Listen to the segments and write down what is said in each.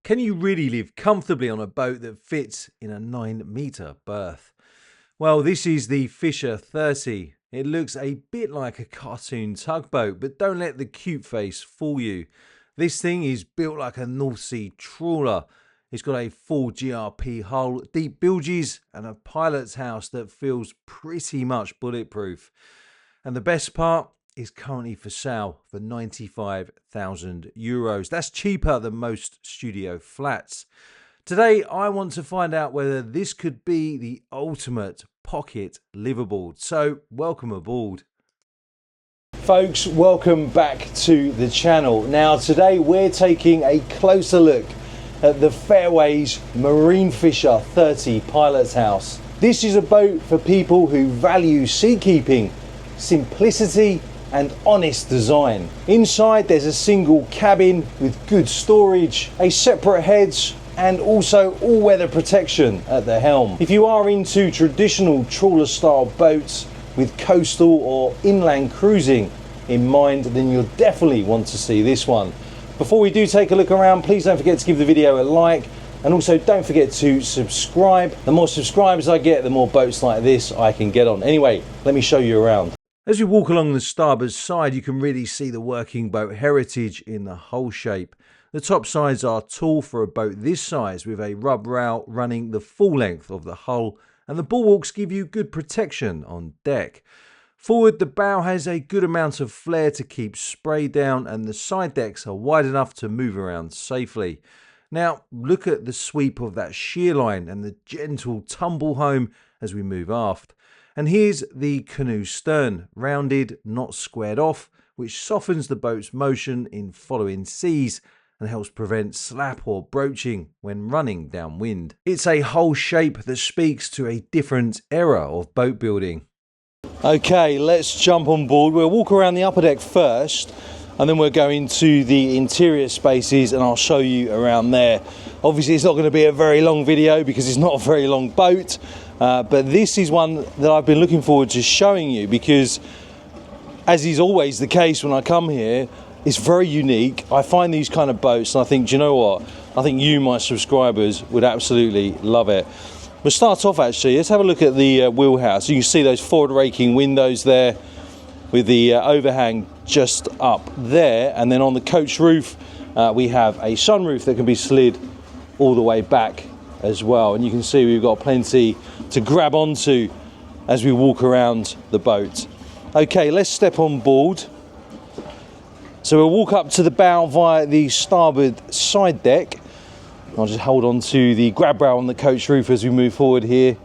Can you really live comfortably on a boat that fits in a 9-metre berth? Well, this is the Fisher 30. It looks a bit like a cartoon tugboat, but don't let the cute face fool you. This thing is built like a North Sea trawler. It's got a full GRP hull, deep bilges, and a pilot's house that feels pretty much bulletproof. And the best part, is currently for sale for €95,000. That's cheaper than most studio flats. Today, I want to find out whether this could be the ultimate pocket liveaboard. So, welcome aboard. Folks, welcome back to the channel. Now, today we're taking a closer look at the Fairways Marine Fisher 30 Pilot's House. This is a boat for people who value seakeeping, simplicity, and honest design. Inside there's a single cabin with good storage, a separate heads, and also all-weather protection at the helm. If you are into traditional trawler style boats with coastal or inland cruising in mind, then you'll definitely want to see this one. Before we do take a look around, please don't forget to give the video a like, and also don't forget to subscribe. The more subscribers I get, the more boats like this I can get on. Anyway, let me show you around. As we walk along the starboard side, you can really see the working boat heritage in the hull shape. The top sides are tall for a boat this size, with a rub rail running the full length of the hull, and the bulwarks give you good protection on deck. Forward, the bow has a good amount of flare to keep spray down, and the side decks are wide enough to move around safely. Now, look at the sweep of that shear line and the gentle tumble home as we move aft. And here's the canoe stern, rounded, not squared off, which softens the boat's motion in following seas and helps prevent slap or broaching when running downwind. It's a hull shape that speaks to a different era of boat building. Okay, let's jump on board. We'll walk around the upper deck first, and then we'll go into the interior spaces and I'll show you around there. Obviously it's not going to be a very long video because it's not a very long boat, but this is one that I've been looking forward to showing you because, as is always the case when I come here, it's very unique. I find these kind of boats and I think, do you know what? I think you, my subscribers, would absolutely love it. We'll start off actually, let's have a look at the wheelhouse. You can see those forward raking windows there with the overhang just up there, and then on the coach roof we have a sunroof that can be slid all the way back as well, and you can see we've got plenty to grab onto as we walk around the boat. Okay, let's step on board. So we'll walk up to the bow via the starboard side deck. I'll just hold on to the grab rail on the coach roof as we move forward here.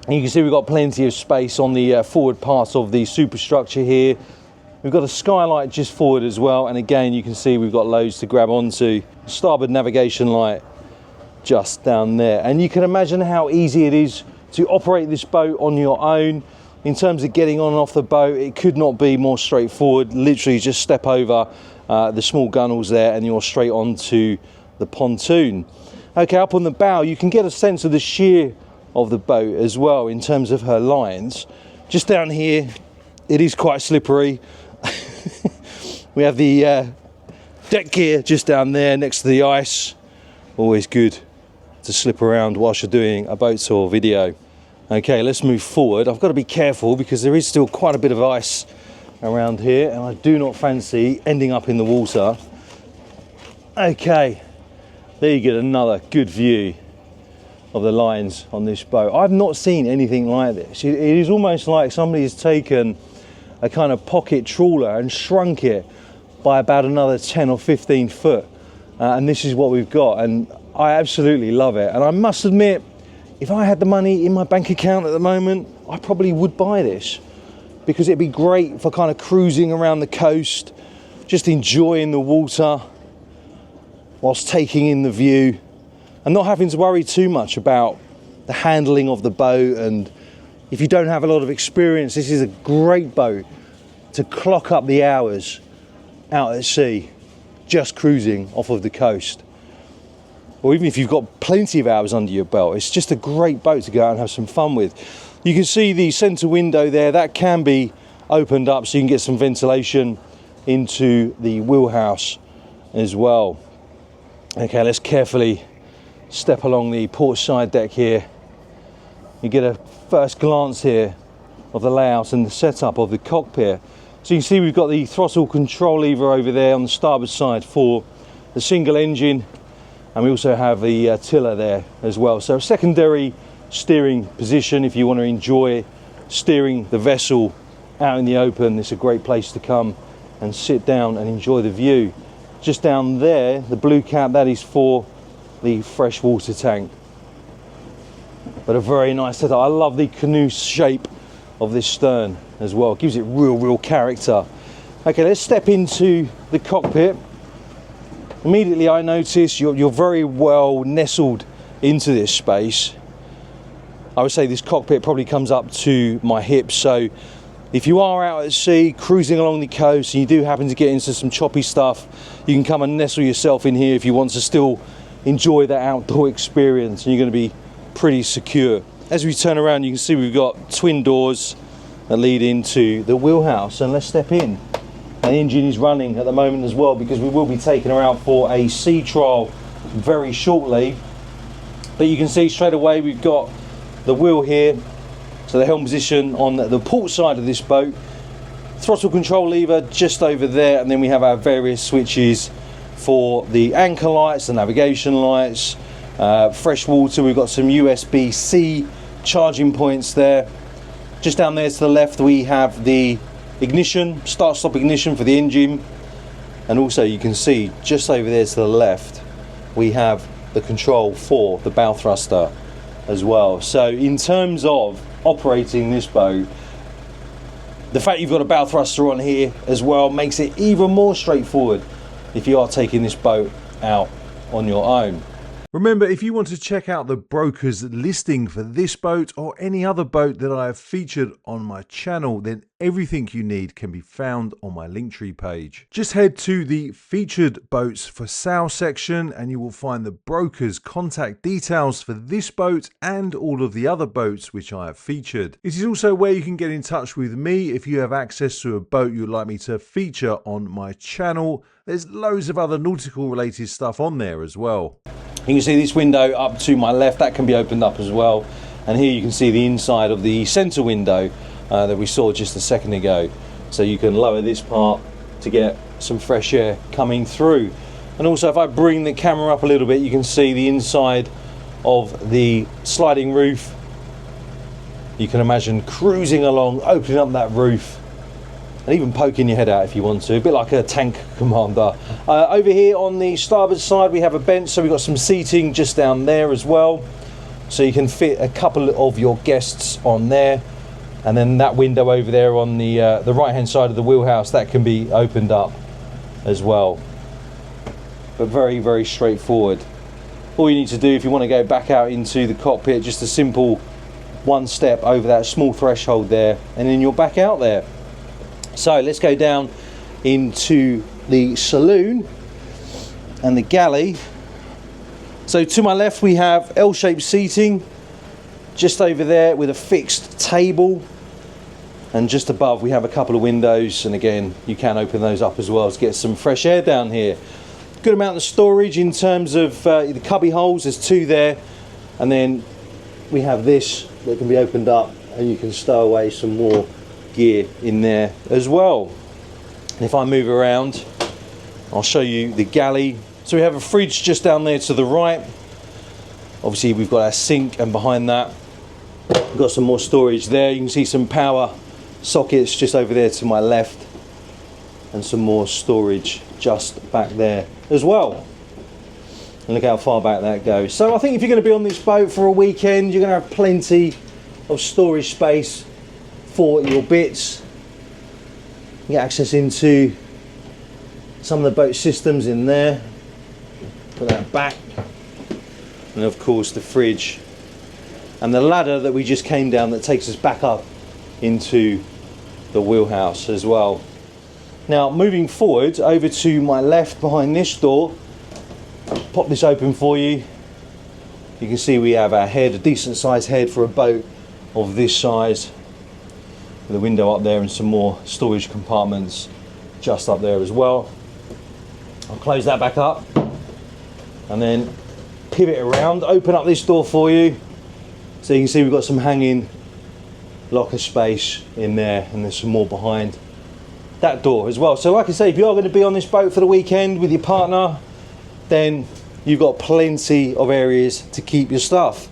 And you can see we've got plenty of space on the forward part of the superstructure here. We've got a skylight just forward as well, and again you can see we've got loads to grab onto. Starboard navigation light just down there, and you can imagine how easy it is to operate this boat on your own. In terms of getting on and off the boat, it could not be more straightforward. Literally just step over the small gunnels there and you're straight onto the pontoon. Okay, up on the bow you can get a sense of the shear of the boat as well in terms of her lines. Just down here it is quite slippery. We have the deck gear just down there next to the ice. Always good to slip around whilst you're doing a boat tour video. Okay, let's move forward. I've got to be careful because there is still quite a bit of ice around here and I do not fancy ending up in the water. Okay, there you get another good view of the lines on this boat. I've not seen anything like this. It is almost like somebody's taken a kind of pocket trawler and shrunk it by about another 10 or 15 foot. And this is what we've got, and I absolutely love it. And I must admit, if I had the money in my bank account at the moment, I probably would buy this because it'd be great for kind of cruising around the coast, just enjoying the water whilst taking in the view and not having to worry too much about the handling of the boat. And if you don't have a lot of experience, this is a great boat to clock up the hours out at sea, just cruising off of the coast. Or even if you've got plenty of hours under your belt, it's just a great boat to go out and have some fun with. You can see the centre window there, that can be opened up so you can get some ventilation into the wheelhouse as well. Okay, let's carefully step along the port side deck here. You get a first glance here of the layout and the setup of the cockpit. So you can see we've got the throttle control lever over there on the starboard side for the single engine, and we also have the tiller there as well. So a secondary steering position if you want to enjoy steering the vessel out in the open. It's a great place to come and sit down and enjoy the view. Just down there, the blue cap, that is for the freshwater tank. But a very nice setup. I love the canoe shape of this stern as well. It gives it real character. Okay, let's step into the cockpit. Immediately I notice you're very well nestled into this space. I would say this cockpit probably comes up to my hips, so if you are out at sea cruising along the coast and you do happen to get into some choppy stuff, you can come and nestle yourself in here if you want to still enjoy that outdoor experience, and you're going to be pretty secure. As we turn around, you can see we've got twin doors that lead into the wheelhouse, and let's step in. The engine is running at the moment as well, because we will be taking her out for a sea trial very shortly. But you can see straight away we've got the wheel here, so the helm position on the port side of this boat, throttle control lever just over there, and then we have our various switches for the anchor lights, the navigation lights, fresh water. We've got some USB-C charging points there. Just down there to the left we have the ignition, start-stop ignition for the engine, and also you can see just over there to the left we have the control for the bow thruster as well. So in terms of operating this boat, the fact you've got a bow thruster on here as well makes it even more straightforward if you are taking this boat out on your own. Remember, if you want to check out the broker's listing for this boat or any other boat that I have featured on my channel, then everything you need can be found on my Linktree page. Just head to the featured boats for sale section and you will find the broker's contact details for this boat and all of the other boats which I have featured. It is also where you can get in touch with me if you have access to a boat you'd like me to feature on my channel. There's loads of other nautical related stuff on there as well. You can see this window up to my left, that can be opened up as well. And here you can see the inside of the center window that we saw just a second ago. So you can lower this part to get some fresh air coming through. And also if I bring the camera up a little bit, you can see the inside of the sliding roof. You can imagine cruising along, opening up that roof, and even poking your head out if you want to, a bit like a tank commander. Over here on the starboard side we have a bench, so we've got some seating just down there as well, so you can fit a couple of your guests on there. And then that window over there on the right hand side of the wheelhouse, that can be opened up as well. But very straightforward. All you need to do if you want to go back out into the cockpit, just a simple one step over that small threshold there, and then you're back out there. So let's go down into the saloon and the galley. So to my left we have L-shaped seating just over there with a fixed table, and just above we have a couple of windows, and again you can open those up as well to get some fresh air down here. Good amount of storage in terms of the cubby holes, there's two there, and then we have this that can be opened up and you can stow away some more gear in there as well. And if I move around, I'll show you the galley. So we have a fridge just down there to the right. Obviously we've got our sink, and behind that we've got some more storage there. You can see some power sockets just over there to my left, and some more storage just back there as well. And look how far back that goes. So I think if you're going to be on this boat for a weekend, you're going to have plenty of storage space for your bits. You get access into some of the boat systems in there. Put that back, and of course the fridge and the ladder that we just came down that takes us back up into the wheelhouse as well. Now moving forward over to my left behind this door, pop this open for you. You can see we have our head, a decent sized head for a boat of this size, with a window up there and some more storage compartments just up there as well. I'll close that back up. and then pivot around, open up this door for you. So you can see we've got some hanging locker space in there, and there's some more behind that door as well. So like I say, if you are going to be on this boat for the weekend with your partner, then you've got plenty of areas to keep your stuff.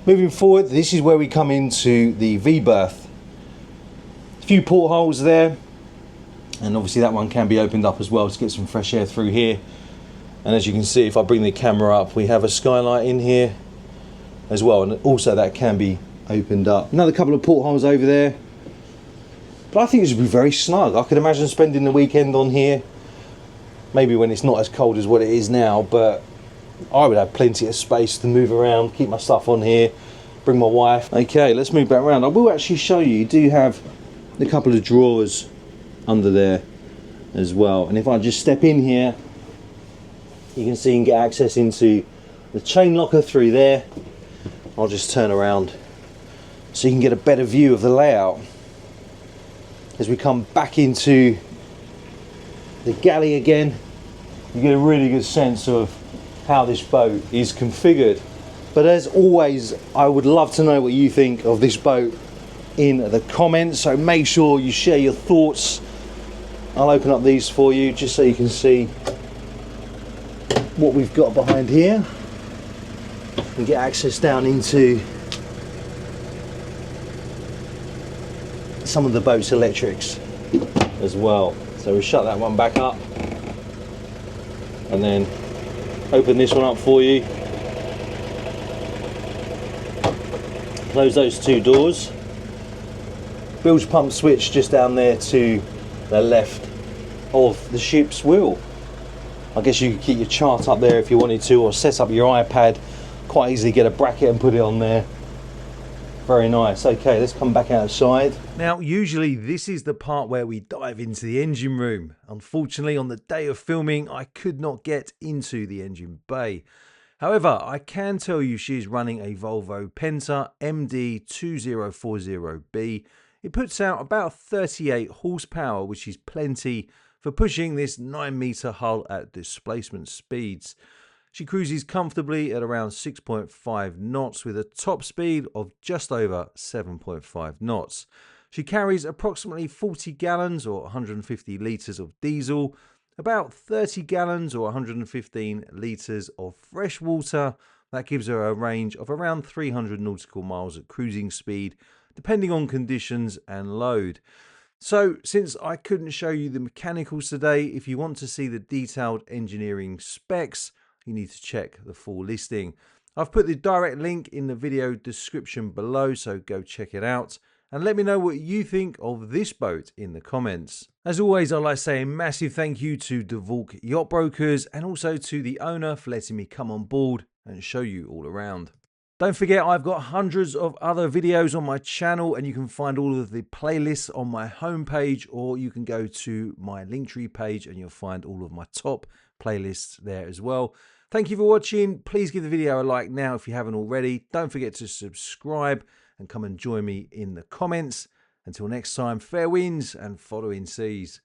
Moving forward, this is where we come into the V-berth. A few portholes there, and obviously that one can be opened up as well to get some fresh air through here. And as you can see, if I bring the camera up, we have a skylight in here as well, and also that can be opened up. Another couple of portholes over there, but I think this would be very snug. I could imagine spending the weekend on here, maybe when it's not as cold as what it is now, but I would have plenty of space to move around, keep my stuff on here, bring my wife. Okay, let's move back around. I will actually show you, you do have a couple of drawers under there as well, and if I just step in here, you can see you can get access into the chain locker through there. I'll just turn around so you can get a better view of the layout. As we come back into the galley again, you get a really good sense of how this boat is configured. But as always, I would love to know what you think of this boat in the comments, so make sure you share your thoughts. I'll open up these for you just so you can see what we've got behind here and get access down into some of the boat's electrics as well. So we shut that one back up and then open this one up for you. Close those two doors. Bilge pump switch just down there to the left of the ship's wheel. I guess you could keep your chart up there if you wanted to, or set up your iPad. Quite easily get a bracket and put it on there. Very nice. Okay, let's come back outside. Now, usually this is the part where we dive into the engine room. Unfortunately, on the day of filming, I could not get into the engine bay. However, I can tell you she is running a Volvo Penta MD2040B. It puts out about 38 horsepower, which is plenty for pushing this 9-meter hull at displacement speeds. She cruises comfortably at around 6.5 knots with a top speed of just over 7.5 knots. She carries approximately 40 gallons or 150 litres of diesel, about 30 gallons or 115 litres of fresh water. That gives her a range of around 300 nautical miles at cruising speed, depending on conditions and load. So, since I couldn't show you the mechanicals today, if you want to see the detailed engineering specs, you need to check the full listing. I've put the direct link in the video description below, so go check it out. And let me know what you think of this boat in the comments. As always, I'd like to say a massive thank you to DeValk Yacht Brokers and also to the owner for letting me come on board and show you all around. Don't forget, I've got hundreds of other videos on my channel, and you can find all of the playlists on my homepage, or you can go to my Linktree page and you'll find all of my top playlists there as well. Thank you for watching. Please give the video a like now if you haven't already. Don't forget to subscribe and come and join me in the comments. Until next time, fair winds and following seas.